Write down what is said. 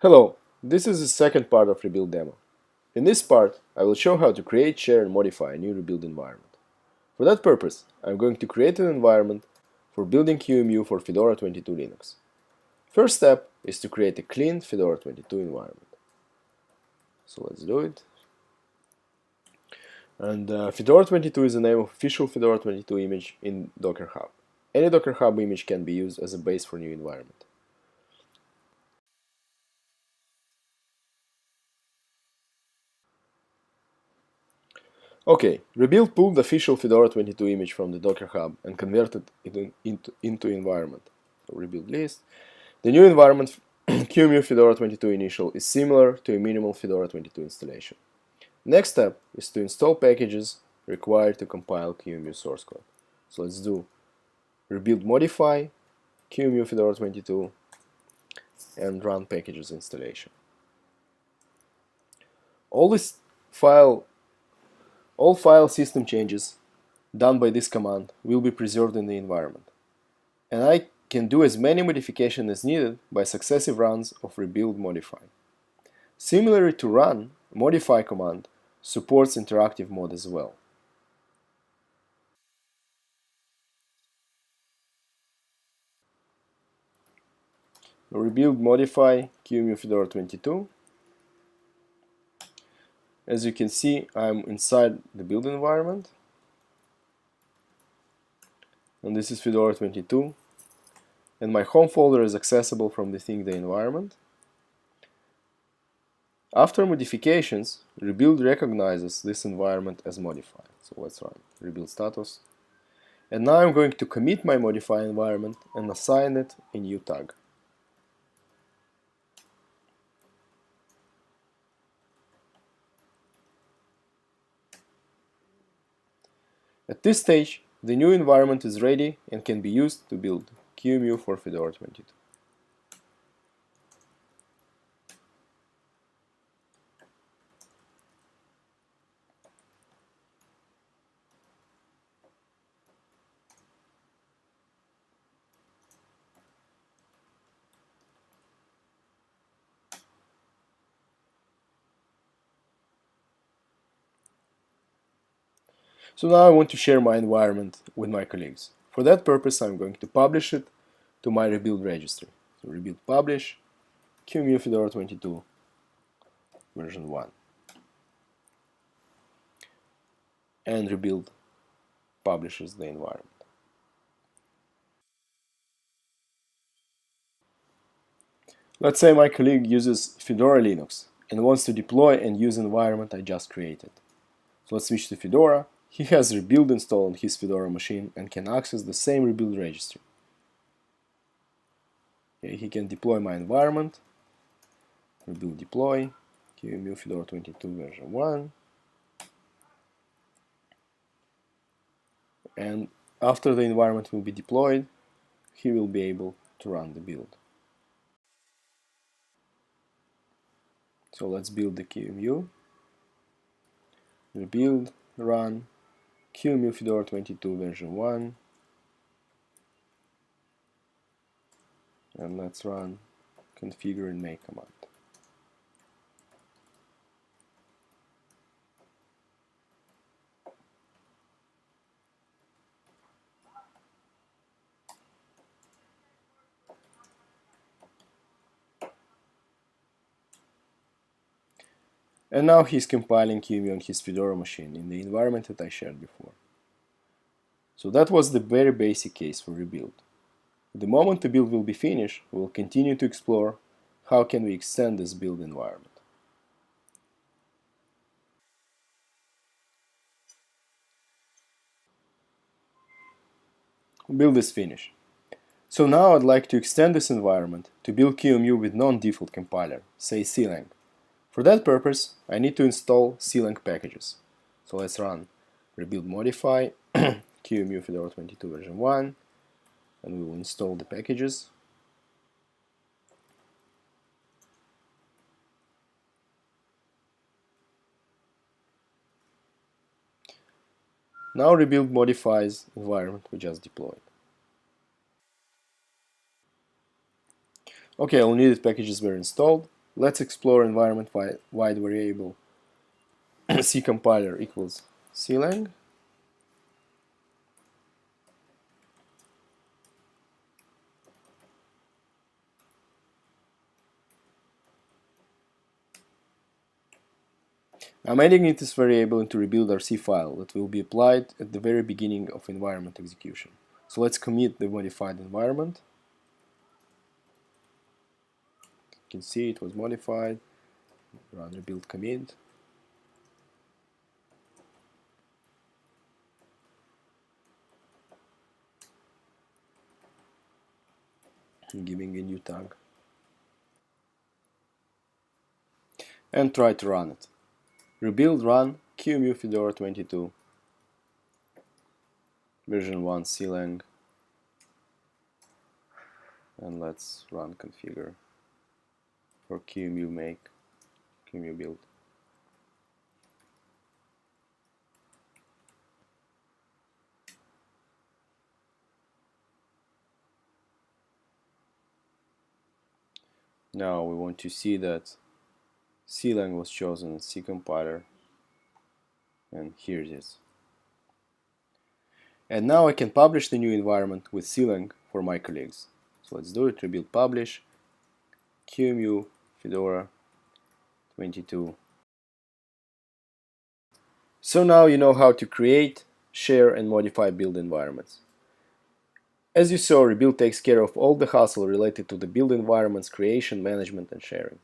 Hello, this is the second part of Rebuild demo. In this part, I will show how to create, share and modify a new Rebuild environment. For that purpose, I'm going to create an environment for building QEMU for Fedora 22 Linux. First step is to create a clean Fedora 22 environment. So let's do it. And Fedora 22 is the name of official Fedora 22 image in Docker Hub. Any Docker Hub image can be used as a base for new environment. Okay, Rebuild pulled the official Fedora 22 image from the Docker Hub and converted it into environment. So Rebuild list. The new environment QEMU Fedora 22 initial is similar to a minimal Fedora 22 installation. Next step is to install packages required to compile QEMU source code. So let's do rebuild modify QEMU Fedora 22 and run packages installation. All file system changes done by this command will be preserved in the environment, and I can do as many modifications as needed by successive runs of rebuild modify. Similarly to run, modify command supports interactive mode as well. Rebuild modify QEMU Fedora 22. As you can see, I'm inside the build environment, and this is Fedora 22, and my home folder is accessible from within the environment. After modifications, rebuild recognizes this environment as modified. So let's run rebuild status. And now I'm going to commit my modify environment and assign it a new tag. At this stage, the new environment is ready and can be used to build QEMU for Fedora 22. So now I want to share my environment with my colleagues. For that purpose, I'm going to publish it to my rebuild registry. So rebuild publish QEMU Fedora 22 version 1. And rebuild publishes the environment. Let's say my colleague uses Fedora Linux and wants to deploy and use environment I just created. So let's switch to Fedora. He has rebuild installed on his Fedora machine and can access the same rebuild registry. Okay, he can deploy my environment, rebuild deploy, QEMU Fedora 22 version 1, and after the environment will be deployed, he will be able to run the build. So let's build the QEMU, rebuild, run, QEMU Fedora 22 version 1, and let's run configure and make command. And now he's compiling QEMU on his Fedora machine in the environment that I shared before. So that was the very basic case for rebuild. The moment the build will be finished, we'll continue to explore how can we extend this build environment. Build is finished. So now I'd like to extend this environment to build QEMU with non-default compiler, say clang. For that purpose, I need to install clang packages. So let's run rebuild modify QEMU Fedora 22 version 1, and we will install the packages. Now rebuild modifies environment we just deployed. Okay, all needed packages were installed, Let's explore environment-wide variable ccompiler equals clang. I'm adding this variable into rebuild.rc file that will be applied at the very beginning of environment execution. So let's commit the modified environment. You can see it was modified. Run rebuild commit. I'm giving a new tag. And try to run it. Rebuild run QEMU Fedora 22 version 1 clang, and let's run configure for QEMU make, QEMU build. Now we want to see that clang was chosen as ccompiler, and here it is. And now I can publish the new environment with clang for my colleagues. So let's do it. Rebuild publish QEMU Fedora 22. So now you know how to create, share, and modify build environments. As you saw, Rebuild takes care of all the hassle related to the build environment's creation, management, and sharing.